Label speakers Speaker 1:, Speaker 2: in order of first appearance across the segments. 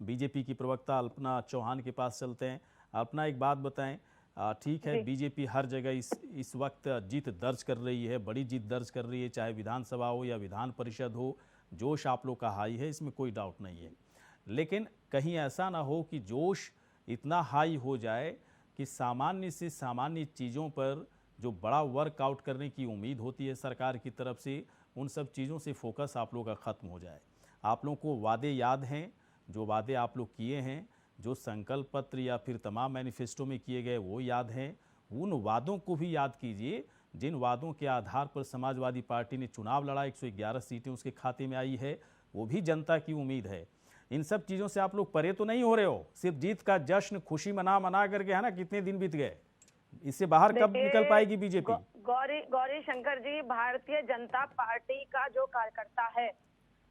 Speaker 1: BJP की प्रवक्ता अल्पना चौहान के पास चलते हैं। अल्पना, एक बात बताएं, ठीक है,
Speaker 2: जी।
Speaker 1: बीजेपी हर जगह इस वक्त जीत दर्ज कर रही है, बड़ी जीत दर्ज कर रही है, चाहे विधानसभा हो या विधान परिषद हो। जोश आप लोग का हाई है, इसमें कोई डाउट नहीं है। लेकिन कहीं ऐसा ना हो कि जोश इतना हाई हो जाए कि सामान्य से सामान्य चीज़ों पर जो बड़ा वर्कआउट करने की उम्मीद होती है सरकार की तरफ से, उन सब चीज़ों से फोकस आप लोग का ख़त्म हो जाए। आप लोगों को वादे याद हैं, जो वादे आप लोग किए हैं, जो संकल्प पत्र या फिर तमाम मैनिफेस्टो में किए गए वो याद हैं। उन वादों को भी याद कीजिए जिन वादों के आधार पर समाजवादी पार्टी ने चुनाव लड़ा, 111 सीटें उसके खाते में आई है, वो भी जनता की उम्मीद है। इन सब चीज़ों से आप लोग परे तो नहीं हो रहे हो, सिर्फ जीत का जश्न खुशी मना मना करके, है ना। कितने दिन बीत गए, इससे बाहर कब निकल पाएगी बीजेपी?
Speaker 2: गौरी शंकर जी, भारतीय जनता पार्टी का जो कार्यकर्ता है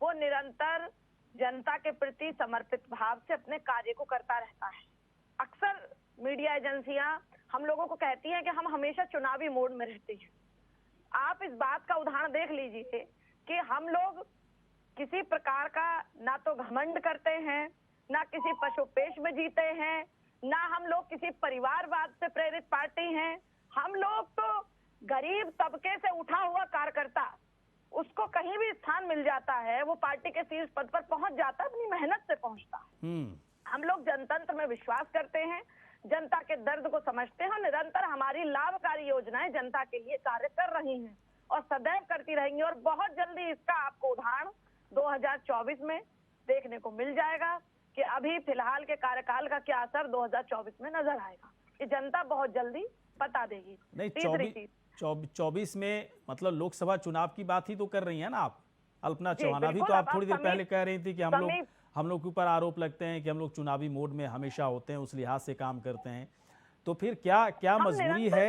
Speaker 2: वो निरंतर जनता के प्रति समर्पित भाव से अपने कार्य को करता रहता है। अक्सर मीडिया एजेंसियां हम लोगों को कहती हैं कि हम हमेशा चुनावी मोड में रहते हैं। आप इस बात का उदाहरण देख लीजिए कि हम लोग किसी प्रकार का ना तो घमंड करते हैं, ना किसी पशुपेश में जीते हैं, ना हम लोग किसी परिवारवाद से प्रेरित पार्टी हैं। हम लोग तो गरीब तबके से उठा हुआ कार्यकर्ता, उसको कहीं भी स्थान मिल जाता है, वो पार्टी के शीर्ष पद पर पहुंच जाता है, अपनी मेहनत से पहुंचता है। हम लोग जनतंत्र में विश्वास करते हैं, जनता के दर्द को समझते हैं और निरंतर हमारी लाभकारी योजनाएं जनता के लिए कार्य कर रही हैं और सदैव करती रहेंगी। और बहुत जल्दी इसका आपको उदाहरण 2024 में देखने को मिल जाएगा कि अभी फिलहाल के कार्यकाल का क्या असर 2024 में नजर आएगा, ये जनता बहुत जल्दी बता देगी।
Speaker 1: नहीं, 24 में मतलब लोकसभा चुनाव की बात ही तो कर रही है ना आप, अल्पना चौहान। अभी तो आप थोड़ी देर पहले कह रही थी कि हम लोग के ऊपर आरोप लगते हैं कि हम लोग चुनावी मोड में हमेशा होते हैं, उस लिहाज से काम करते हैं। तो फिर क्या मजबूरी है,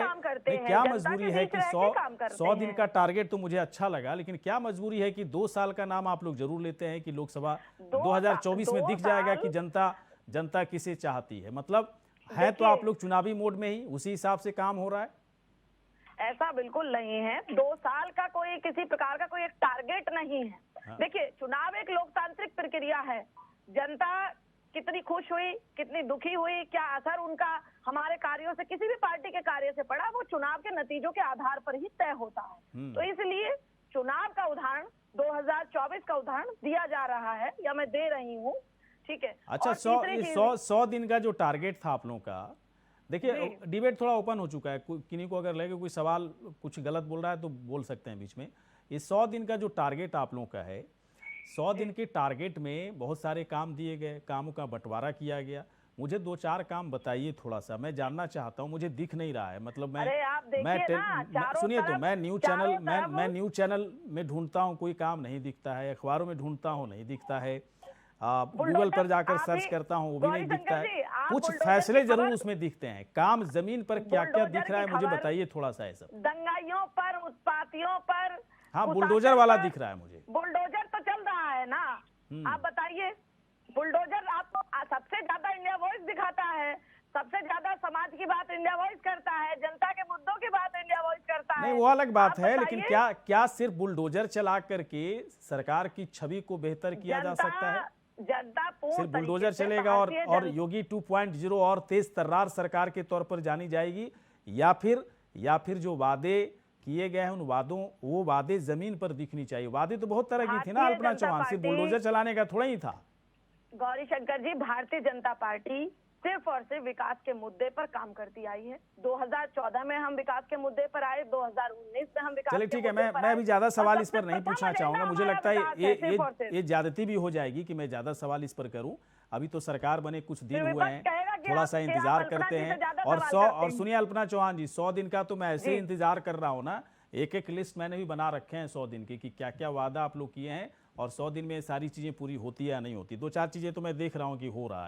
Speaker 1: क्या मजबूरी है कि 100 दिन का टारगेट तो मुझे अच्छा लगा, लेकिन क्या मजबूरी है कि 2 साल का नाम आप लोग जरूर लेते हैं कि लोकसभा 2024 में दिख जाएगा कि जनता किसे चाहती है। मतलब है तो आप लोग चुनावी मोड में ही, उसी हिसाब से काम हो रहा है?
Speaker 2: ऐसा बिल्कुल नहीं है। 2 साल का कोई किसी प्रकार का कोई एक टारगेट नहीं है। हाँ। देखिए, चुनाव एक लोकतांत्रिक प्रक्रिया है। जनता कितनी खुश हुई, कितनी दुखी हुई, क्या असर उनका हमारे कार्यों से, किसी भी पार्टी के कार्य से पड़ा, वो चुनाव के नतीजों के आधार पर ही तय होता है। तो इसलिए चुनाव का उदाहरण 2024 का उदाहरण दिया जा रहा है या मैं दे रही हूँ, ठीक है।
Speaker 1: अच्छा, 100 दिन का जो टारगेट था आप लोगों का, देखिए डिबेट थोड़ा ओपन हो चुका है, किन्हीं को अगर लगे कोई सवाल कुछ गलत बोल रहा है तो बोल सकते हैं बीच में। ये 100 दिन का जो टारगेट आप लोगों का है, 100 दिन के टारगेट में बहुत सारे काम दिए गए, कामों का बंटवारा किया गया। मुझे 2-4 काम बताइए थोड़ा सा, मैं जानना चाहता हूँ, मुझे दिख नहीं रहा है। मतलब सुनिए तो मैं न्यूज चैनल में ढूंढता हूँ, कोई काम नहीं दिखता है, अखबारों में ढूंढता हूँ नहीं दिखता है, गूगल पर जाकर सर्च करता हूँ वो भी नहीं दिखता है। कुछ फैसले जरूर उसमें दिखते हैं, काम जमीन पर क्या क्या दिख रहा है मुझे बताइए थोड़ा सा। ऐसा
Speaker 2: दंगाइयों पर, उत्पातियों पर,
Speaker 1: हाँ, बुलडोजर वाला दिख रहा है मुझे।
Speaker 2: बुलडोजर तो चल रहा है ना, आप बताइए। बुलडोजर आपको सबसे ज्यादा इंडिया वॉइस दिखाता है, सबसे ज्यादा समाज की बात इंडिया वॉइस करता है, जनता के मुद्दों की बात इंडिया वॉइस करता है।
Speaker 1: नहीं, वो अलग बात है, लेकिन क्या सिर्फ बुलडोजर चला करके सरकार की छवि को बेहतर किया जा सकता है?
Speaker 2: जनता
Speaker 1: सिर्फ बुलडोजर चलेगा और योगी 2.0 और तेज तर्रार सरकार के तौर पर जानी जाएगी, या फिर जो वादे किए गए हैं उन वो वादे जमीन पर दिखनी चाहिए। वादे तो बहुत तरह की थी ना अल्पना चौहान, सिर्फ बुलडोजर चलाने का थोड़ा ही था।
Speaker 2: गौरी शंकर जी, भारतीय जनता पार्टी सिर्फ और सिर्फ विकास के मुद्दे पर काम करती आई है। 2014 में हम विकास के मुद्दे पर आए, 2019 में हम विकास।
Speaker 1: चलिए ठीक है, मैं भी ज्यादा सवाल इस पर नहीं पूछना चाहूंगा। मुझे लगता है ये ज्यादती भी हो जाएगी कि मैं ज्यादा सवाल इस पर करूं। अभी तो सरकार बने कुछ दिन हुए हैं, थोड़ा सा इंतजार करते हैं। और सुनिए अल्पना चौहान जी, 100 दिन का तो मैं ऐसे ही इंतजार कर रहा हूँ ना, एक लिस्ट मैंने भी बना रखे हैं 100 दिन की कि क्या क्या वादा आप लोग किए हैं और 100 दिन में सारी चीजें पूरी होती है या नहीं होती। 2-4 चीजें तो मैं देख रहा हूँ कि हो रहा है।